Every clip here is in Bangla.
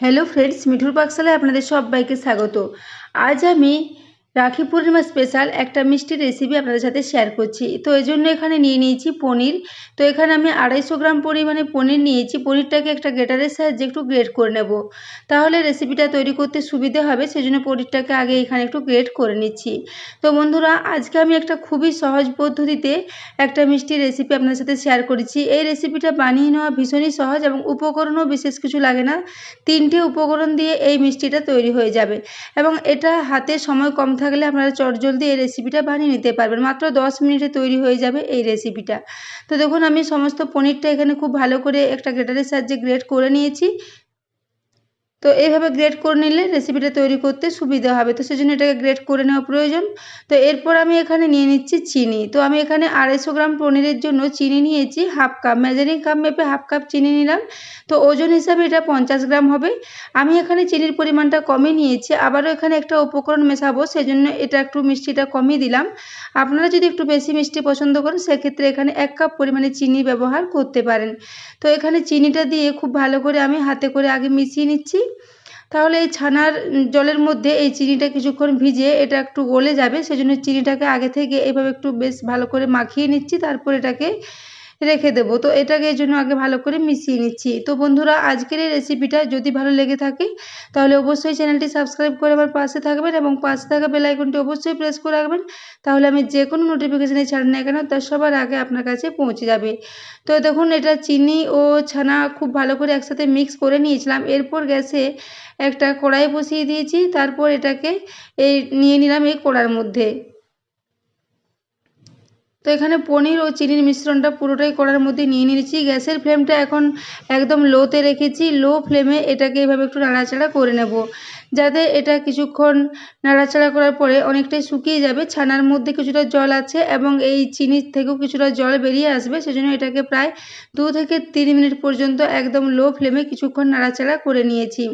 হ্যালো ফ্রেন্ডস, মিঠুর পাকশালায় আপনাদের সবাইকে স্বাগত। আজ আমি রাখি পূর্ণিমা স্পেশাল একটা মিষ্টির রেসিপি আপনাদের সাথে শেয়ার করছি। তো এই জন্য এখানে নিয়ে নিয়েছি পনির। তো এখানে আমি 250 গ্রাম পরিমাণে পনির নিয়েছি। পনিরটাকে একটা গ্রেটারের সাহায্যে একটু গ্রেট করে নেব, তাহলে রেসিপিটা তৈরি করতে সুবিধা হবে। সেই জন্য পনিরটাকে আগে এখানে একটু গ্রেট করে নিচ্ছি। তো বন্ধুরা, আজকে আমি একটা খুবই সহজ পদ্ধতিতে একটা মিষ্টির রেসিপি আপনাদের সাথে শেয়ার করেছি। এই রেসিপিটা বানিয়ে নেওয়া ভীষণই সহজ এবং উপকরণও বিশেষ কিছু লাগে না। 3টে উপকরণ দিয়ে এই মিষ্টিটা তৈরি হয়ে যাবে এবং এটা হাতে সময় কম থাকলে আপনারা চটজলদি এই রেসিপিটা বানিয়ে নিতে পারবেন। মাত্র 10 মিনিটে তৈরি হয়ে যাবে এই রেসিপিটা। তো দেখুন, আমি সমস্ত পনিরটা এখানে খুব ভালো করে একটা গ্রেটারের সাহায্যে গ্রেট করে নিয়েছি। তো এইভাবে গ্রেট করে নিলে রেসিপিটা তৈরি করতে সুবিধা হবে। তো সেজন্য এটাকে গ্রেট করে নেওয়া প্রয়োজন। তো এরপর আমি এখানে নিয়ে নিচ্ছি চিনি। তো আমি এখানে 250 গ্রাম পনিরের জন্য চিনি নিয়েছি হাফ কাপ, মেজারিং কাপ মেপে হাফ কাপ চিনি নিলাম। তো ওজন হিসাবে এটা 50 গ্রাম হবে। আমি এখানে চিনির পরিমাণটা কমই নিয়েছি। আবারও এখানে একটা উপকরণ মেশাবো, সেজন্য এটা একটু মিষ্টিটা কমই দিলাম। আপনারা যদি একটু বেশি মিষ্টি পছন্দ করেন সেক্ষেত্রে এখানে 1 কাপ পরিমাণে চিনি ব্যবহার করতে পারেন। তো এখানে চিনিটা দিয়ে খুব ভালো করে আমি হাতে করে আগে মিশিয়ে নিচ্ছি। তাহলে এই ছানার জলের মধ্যে এই চিনিটা কিছুক্ষণ ভিজে এটা একটু গলে যাবে। সেজন্য চিনিটাকে আগে থেকে এভাবে একটু বেশ ভালো করে মাখিয়ে নিচ্ছি, তারপর এটাকে রেখে দেবো। তো এটাকে এই জন্য আগে ভালো করে মিশিয়ে নিচ্ছি। তো বন্ধুরা, আজকের এই রেসিপিটা যদি ভালো লেগে থাকে তাহলে অবশ্যই চ্যানেলটি সাবস্ক্রাইব করে আমার পাশে থাকবেন এবং পাশে থাকা বেল আইকনটি অবশ্যই প্রেস করে রাখবেন। তাহলে আমি যে কোনো নোটিফিকেশানে ছাড়ি না কেন তার সবার আগে আপনার কাছে পৌঁছে যাবে। তো দেখুন, এটা চিনি ও ছানা খুব ভালো করে একসাথে মিক্স করে নিয়েছিলাম। এরপর গ্যাসে একটা কড়াই বসিয়ে দিয়েছি, তারপর এটাকে নিয়ে নিলাম এই কড়ার মধ্যে। তো এখানে পনির ও চিনির মিশ্রণটা পুরোটাই কড়ার মধ্যে নিয়ে নিয়েছি। গ্যাসের ফ্লেমটা এখন একদম লোতে রেখেছি। লো ফ্লেমে এটাকে এভাবে একটু নাড়াচাড়া করে নেব, যাতে এটা কিছুক্ষণ নাড়াচাড়া করার পরে অনেকটাই শুকিয়ে যাবে। ছানার মধ্যে কিছুটা জল আছে এবং এই চিনির থেকেও কিছুটা জল বেরিয়ে আসবে। সেজন্য এটাকে প্রায় 2 থেকে 3 মিনিট পর্যন্ত একদম লো ফ্লেমে কিছুক্ষণ নাড়াচাড়া করে নিয়েছি।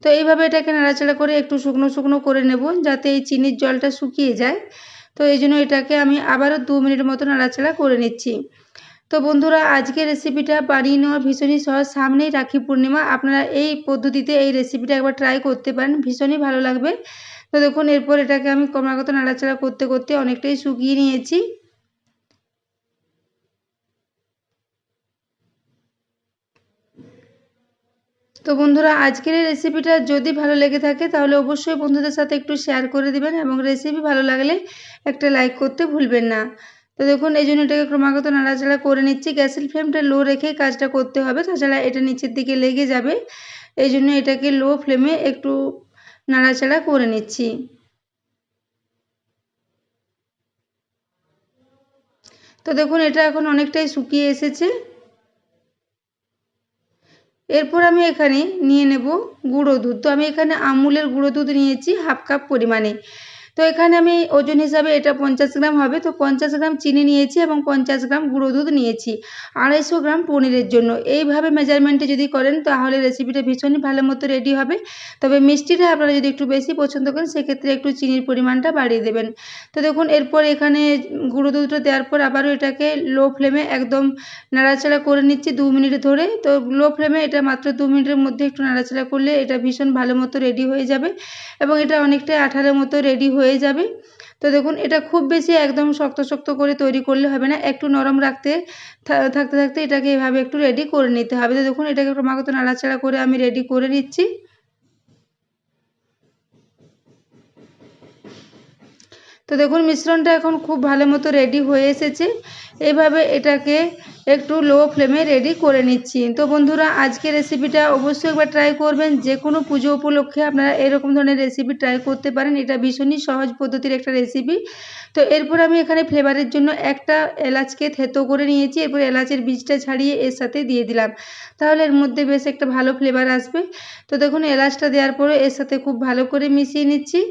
তো এইভাবে এটাকে নাড়াচাড়া করে একটু শুকনো শুকনো করে নেব, যাতে এই চিনির জলটা শুকিয়ে যায়। তো এই জন্য এটাকে আমি আবারও 2 মিনিট মতো নাড়াচাড়া করে নিচ্ছি। তো বন্ধুরা, আজকের রেসিপিটা বানিয়ে নেওয়া ভীষণই সহজ। সামনেই রাখি পূর্ণিমা, আপনারা এই পদ্ধতিতে এই রেসিপিটা একবার ট্রাই করতে পারেন, ভীষণই ভালো লাগবে। তো দেখুন, এরপর এটাকে আমি ক্রমাগত নাড়াচাড়া করতে করতে অনেকটাই শুকিয়ে নিয়েছি। তো বন্ধুরা, আজকের এই রেসিপিটা যদি ভালো লেগে থাকে তাহলে অবশ্যই বন্ধুদের সাথে একটু শেয়ার করে দিবেন এবং রেসিপি ভালো লাগলে একটা লাইক করতে ভুলবেন না। তো দেখুন, এই জন্য এটাকে ক্রমাগত নাড়াচাড়া করে নিচ্ছি। গ্যাসের ফ্লেমটা লো রেখেই কাজটা করতে হবে, তাছাড়া এটা নিচের দিকে লেগে যাবে। এই জন্য এটাকে লো ফ্লেমে একটু নাড়াচাড়া করে নিচ্ছি। তো দেখুন, এটা এখন অনেকটাই শুকিয়ে এসেছে। এরপর আমি এখানে নিয়ে নেব গুঁড়ো দুধ। তো আমি এখানে আমুলের গুঁড়ো দুধ নিয়েছি হাফ কাপ পরিমাণে। তো এখানে আমি ওজন হিসাবে এটা 50 গ্রাম হবে। তো 50 গ্রাম চিনি নিয়েছি এবং 50 গ্রাম গুঁড়ো দুধ নিয়েছি 250 গ্রাম পনিরের জন্য। এইভাবে মেজারমেন্টে যদি করেন তাহলে রেসিপিটা ভীষণই ভালো মতো রেডি হবে। তবে মিষ্টিটা আপনারা যদি একটু বেশি পছন্দ করেন সেক্ষেত্রে একটু চিনির পরিমাণটা বাড়িয়ে দেবেন। তো দেখুন, এরপর এখানে গুঁড়ো দুধটা দেওয়ার পর আবারও এটাকে লো ফ্লেমে একদম নাড়াচাড়া করে নিচ্ছি 2 মিনিট ধরে। তো লো ফ্লেমে এটা মাত্র 2 মিনিটের মধ্যে একটু নাড়াচাড়া করলে এটা ভীষণ ভালো মতো রেডি হয়ে যাবে এবং এটা অনেকটাই আঠার মতো রেডি হয়ে যাবে। তো দেখুন, এটা খুব বেশি একদম শক্ত শক্ত করে তৈরি করলে হবে না, একটু নরম রাখতে থাকতে থাকতে এটাকে এভাবে একটু রেডি করে নিতে হবে। তো দেখুন, এটাকে ক্রমাগত নাড়াচাড়া করে আমি রেডি করে নিচ্ছি। তো দেখুন, মিশ্রণটা এখন খুব ভালো মতো রেডি হয়ে এসেছে। এইভাবে এটাকে একটু লো ফ্লেমে রেডি করে নিচ্ছি। তো বন্ধুরা, আজকের রেসিপিটা অবশ্যই একবার ট্রাই করবেন। যে কোনো পুজো উপলক্ষে আপনারা এরকম ধরনের রেসিপি ট্রাই করতে পারেন। এটা ভীষণই সহজ পদ্ধতির একটা রেসিপি। তো এরপর আমি এখানে ফ্লেভারের জন্য একটা এলাচকে থেতো করে নিয়েছি। এরপর এলাচের বীজটা ছাড়িয়ে এর সাথে দিয়ে দিলাম, তাহলে এর মধ্যে বেশ একটা ভালো ফ্লেভার আসবে। তো দেখুন, এলাচটা দেওয়ার পরে এর সাথে খুব ভালো করে মিশিয়ে নিচ্ছি।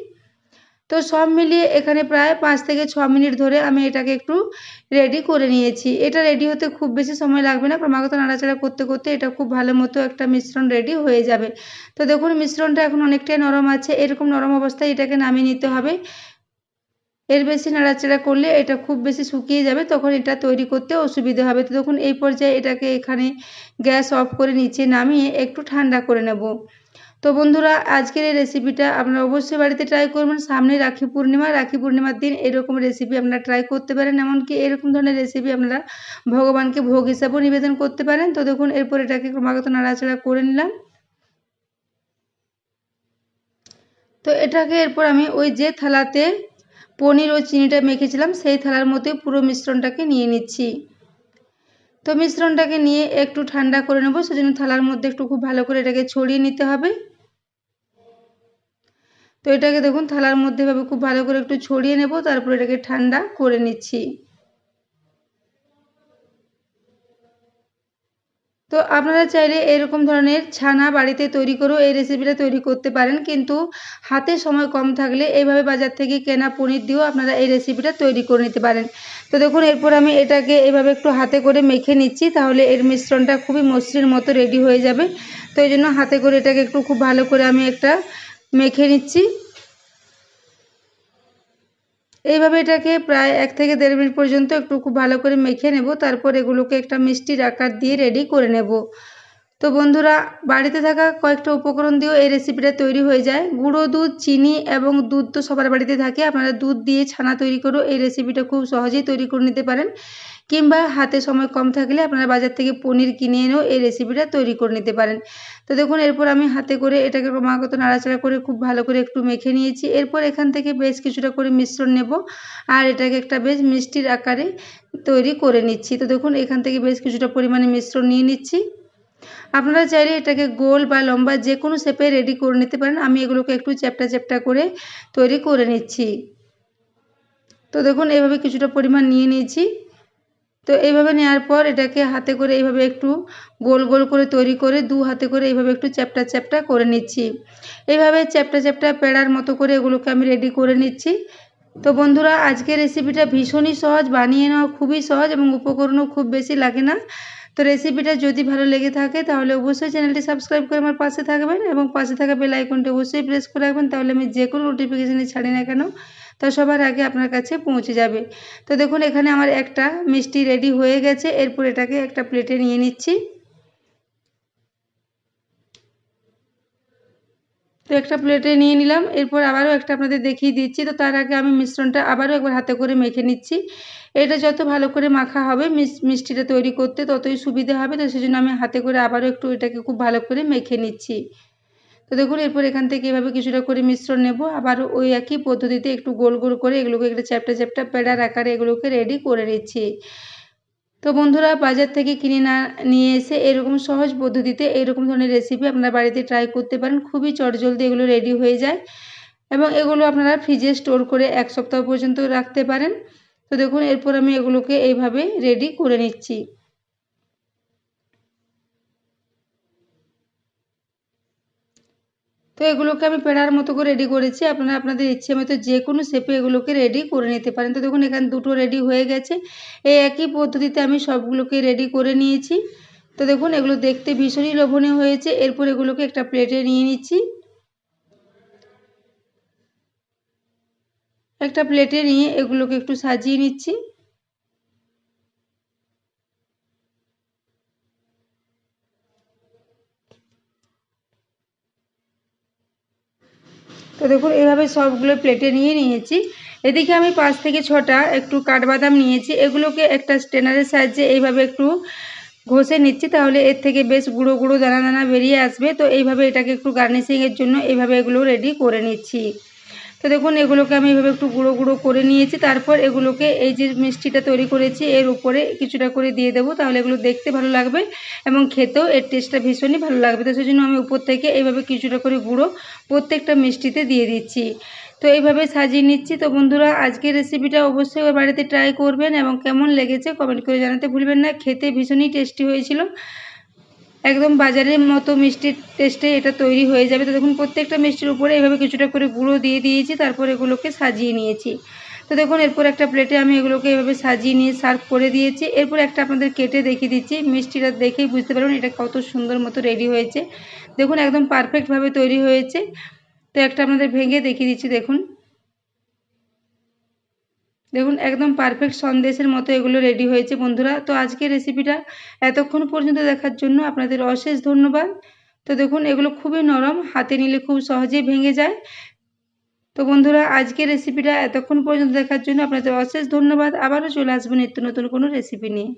তো সব মিলিয়ে এখানে প্রায় 5 থেকে 6 মিনিট ধরে আমি এটাকে একটু রেডি করে নিয়েছি। এটা রেডি হতে খুব বেশি সময় লাগবে না, ক্রমাগত নাড়াচাড়া করতে করতে এটা খুব ভালো মতো একটা মিশ্রণ রেডি হয়ে যাবে। তো দেখুন, মিশ্রণটা এখন অনেকটাই নরম আছে। এরকম নরম অবস্থায় এটাকে নামিয়ে নিতে হবে। এর বেশি নাড়াচাড়া করলে এটা খুব বেশি শুকিয়ে যাবে, তখন এটা তৈরি করতে অসুবিধা হবে। তো তখন এই পর্যায়ে এটাকে এখানে গ্যাস অফ করে নিচে নামিয়ে একটু ঠান্ডা করে নেব। তো বন্ধুরা, আজকের এই রেসিপিটা আপনারা অবশ্যই বাড়িতে ট্রাই করবেন। সামনে রাখি পূর্ণিমার দিন এরকম রেসিপি আপনারা ট্রাই করতে পারেন। এমনকি এরকম ধরনের রেসিপি আপনারা ভগবানকে ভোগ হিসাবেও নিবেদন করতে পারেন। তো দেখুন, এরপর এটাকে ক্রমাগত নাড়াচাড়া করে নিলাম। তো এটাকে এরপর আমি ওই যে থালাতে পনির ও চিনিটা মেখেছিলাম সেই থালার মধ্যে পুরো মিশ্রণটাকে নিয়ে নিচ্ছি। তো মিশ্রণটাকে নিয়ে একটু ঠান্ডা করে নেব, সেজন্য থালার মধ্যে একটু খুব ভালো করে এটাকে ছড়িয়ে নিতে হবে। তো এটাকে দেখুন থালার মধ্যে এভাবে খুব ভালো করে একটু ছড়িয়ে নেব, তারপর এটাকে ঠান্ডা করে নিচ্ছি। তো আপনারা চাইলে এরকম ধরনের ছানা বাড়িতে তৈরি করেও এই রেসিপিটা তৈরি করতে পারেন, কিন্তু হাতে সময় কম থাকলে এইভাবে বাজার থেকে কেনা পনির দিয়েও আপনারা এই রেসিপিটা তৈরি করে নিতে পারেন। তো দেখুন, এরপর আমি এটাকে এভাবে একটু হাতে করে মেখে নিচ্ছি, তাহলে এর মিশ্রণটা খুবই মসৃণ মতো রেডি হয়ে যাবে। তো এই জন্য হাতে করে এটাকে একটু খুব ভালো করে আমি একটা মেখে নিচ্ছি। এইভাবে এটাকে প্রায় 1 থেকে 1.5 মিনিট পর্যন্ত একটু খুব ভালো করে মেখে নেব, তারপর এগুলোকে একটা মিষ্টির আকার দিয়ে রেডি করে নেব। তো বন্ধুরা, বাড়িতে থাকা কয়েকটা উপকরণ দিয়েও এই রেসিপিটা তৈরি হয়ে যায়। গুঁড়ো দুধ, চিনি এবং দুধ তো সবার বাড়িতে থাকে। আপনারা দুধ দিয়ে ছানা তৈরি করেও এই রেসিপিটা খুব সহজেই তৈরি করে নিতে পারেন, কিংবা হাতে সময় কম থাকলে আপনারা বাজার থেকে পনির কিনে এনেও এই রেসিপিটা তৈরি করে নিতে পারেন। তো দেখুন, এরপর আমি হাতে করে এটাকে ক্রমাগত নাড়াচাড়া করে খুব ভালো করে একটু মেখে নিয়েছি। এরপর এখান থেকে বেশ কিছুটা করে মিশ্রণ নেব আর এটাকে একটা বেশ মিষ্টির আকারে তৈরি করে নিচ্ছি। তো দেখুন, এখান থেকে বেশ কিছুটা পরিমাণে মিশ্রণ নিয়ে নিচ্ছি। আপনারা চাইলে এটাকে গোল বা লম্বা যে কোনো শেপে রেডি করে নিতে পারেন। আমি এগুলোকে একটু চ্যাপ্টা চ্যাপ্টা করে তৈরি করে নিচ্ছি। তো দেখুন, এইভাবে কিছুটা পরিমাণ নিয়ে নিয়েছি। তো এইভাবে নেওয়ার পর এটাকে হাতে করে এইভাবে একটু গোল গোল করে তৈরি করে দু হাতে করে এইভাবে একটু চ্যাপ্টা চ্যাপ্টা করে নিচ্ছি। এইভাবে চ্যাপ্টা চ্যাপ্টা পেড়ার মতো করে এগুলোকে আমি রেডি করে নিচ্ছি। তো বন্ধুরা, আজকের রেসিপিটা ভীষণই সহজ, বানিয়ে নেওয়া খুবই সহজ এবং উপকরণও খুব বেশি লাগে না। তো রেসিপিটা যদি ভালো লেগে থাকে তাহলে অবশ্যই চ্যানেলটি সাবস্ক্রাইব করে আমার পাশে থাকবেন এবং পাশে থাকা বেল আইকনটি অবশ্যই প্রেস করে রাখবেন, তাহলে আমি যে কোনো নোটিফিকেশানই ছাড়ি না কেন তা সবার আগে আপনার কাছে পৌঁছে যাবে। তো দেখুন, এখানে আমার একটা মিষ্টি রেডি হয়ে গেছে। এরপর এটাকে একটা প্লেটে নিয়ে নিচ্ছি। তো একটা প্লেটে নিয়ে নিলাম। এরপর আবারও একটা আপনাদের দেখিয়ে দিচ্ছি। তো তার আগে আমি মিশ্রণটা আবারও একবার হাতে করে মেখে নিচ্ছি। এটা যত ভালো করে মাখা হবে মিষ্টিটা তৈরি করতে ততই সুবিধা হবে। তো সেজন্য আমি হাতে করে আবারও একটু এটাকে খুব ভালো করে মেখে নিচ্ছি। তো দেখুন, এরপর এখান থেকে এভাবে কিছুটা করে মিশ্রণ নেব। আবারও ওই একই পদ্ধতিতে একটু গোল গোল করে এগুলোকে একটা চ্যাপ্টা চ্যাপ্টা পেড়ার আকারে এগুলোকে রেডি করে নিচ্ছি। তো বন্ধুরা, বাজার থেকে কিনে না নিয়ে এসে এরকম সহজ পদ্ধতিতে এরকম ধরনের রেসিপি আপনারা বাড়িতে ট্রাই করতে পারেন। খুবই চটজলদি এগুলো রেডি হয়ে যায় এবং এগুলো আপনারা ফ্রিজে স্টোর করে 1 সপ্তাহ পর্যন্ত রাখতে পারেন। তো দেখুন, এরপর আমি এগুলোকে এইভাবে রেডি করে নিচ্ছি। তো এগুলোকে আমি পেড়ার মতো করে রেডি করেছি। আপনারা আপনাদের ইচ্ছে মতো যে কোনো শেপে এগুলোকে রেডি করে নিতে পারেন। তো দেখুন, এখানে দুটো রেডি হয়ে গেছে। এই একই পদ্ধতিতে আমি সবগুলোকে রেডি করে নিয়েছি। তো দেখুন, এগুলো দেখতে ভীষণই লোভনীয় হয়েছে। এরপর এগুলোকে একটা প্লেটে নিয়ে নিচ্ছি। একটা প্লেটে নিয়ে এগুলোকে একটু সাজিয়ে নিচ্ছি। তো দেখুন, এভাবে সবগুলো প্লেটে নিয়ে নিয়েছি। এদিকে আমি 5 থেকে 6টা একটু কাঠবাদাম নিয়েছি। এগুলোকে একটা স্ট্রেনারের সাহায্যে এইভাবে একটু ঘষে নিচ্ছি, তাহলে এর থেকে বেশ গুঁড়ো গুঁড়ো দানা দানা বেরিয়ে আসবে। তো এইভাবে এটাকে একটু গার্নিশিংয়ের জন্য এইভাবে এগুলো রেডি করে নিচ্ছি। তো দেখুন, এগুলোকে আমি এভাবে একটু গুঁড়ো গুঁড়ো করে নিয়েছি। তারপর এগুলোকে এই যে মিষ্টিটা তৈরি করেছি এর উপরে কিছুটা করে দিয়ে দেবো, তাহলে এগুলো দেখতে ভালো লাগবে এবং খেতেও এর টেস্টটা ভীষণই ভালো লাগবে। তো সেজন্য আমি উপর থেকে এইভাবে কিছুটা করে গুঁড়ো প্রত্যেকটা মিষ্টিতে দিয়ে দিচ্ছি। তো এইভাবে সাজিয়ে নিচ্ছি। তো বন্ধুরা, আজকের রেসিপিটা অবশ্যই বাড়িতে ট্রাই করবেন এবং কেমন লেগেছে কমেন্ট করে জানাতে ভুলবেন না। খেতে ভীষণই টেস্টি হয়েছিল, একদম বাজারের মতো মিষ্টির টেস্টে এটা তৈরি হয়ে যাবে। তো দেখুন, প্রত্যেকটা মিষ্টির উপরে এভাবে কিছুটা করে গুঁড়ো দিয়ে দিয়েছি, তারপর এগুলোকে সাজিয়ে নিয়েছি। তো দেখুন, এরপর একটা প্লেটে আমি এগুলোকে এভাবে সাজিয়ে নিয়ে সার্ভ করে দিয়েছি। এরপর একটা আপনাদের কেটে দেখিয়ে দিচ্ছি। মিষ্টিটা দেখেই বুঝতে পারবেন এটা কত সুন্দর মতো রেডি হয়েছে। দেখুন, একদম পারফেক্টভাবে তৈরি হয়েছে। তো একটা আপনাদের ভেঙে দেখিয়ে দিচ্ছি। দেখুন, দেখুন একদম পারফেক্ট সন্দেশের মতো এগুলো রেডি হয়েছে বন্ধুরা। তো আজকের রেসিপিটা এতক্ষণ পর্যন্ত দেখার জন্য আপনাদের অশেষ ধন্যবাদ। তো দেখুন এগুলো খুবই নরম, হাতে নিলে খুব সহজেই ভেঙে যায়। তো বন্ধুরা আজকের রেসিপিটা এতক্ষণ পর্যন্ত দেখার জন্য আপনাদের অশেষ ধন্যবাদ। আবারও চলে আসবো নিত্য নতুন কোনো রেসিপি নিয়ে।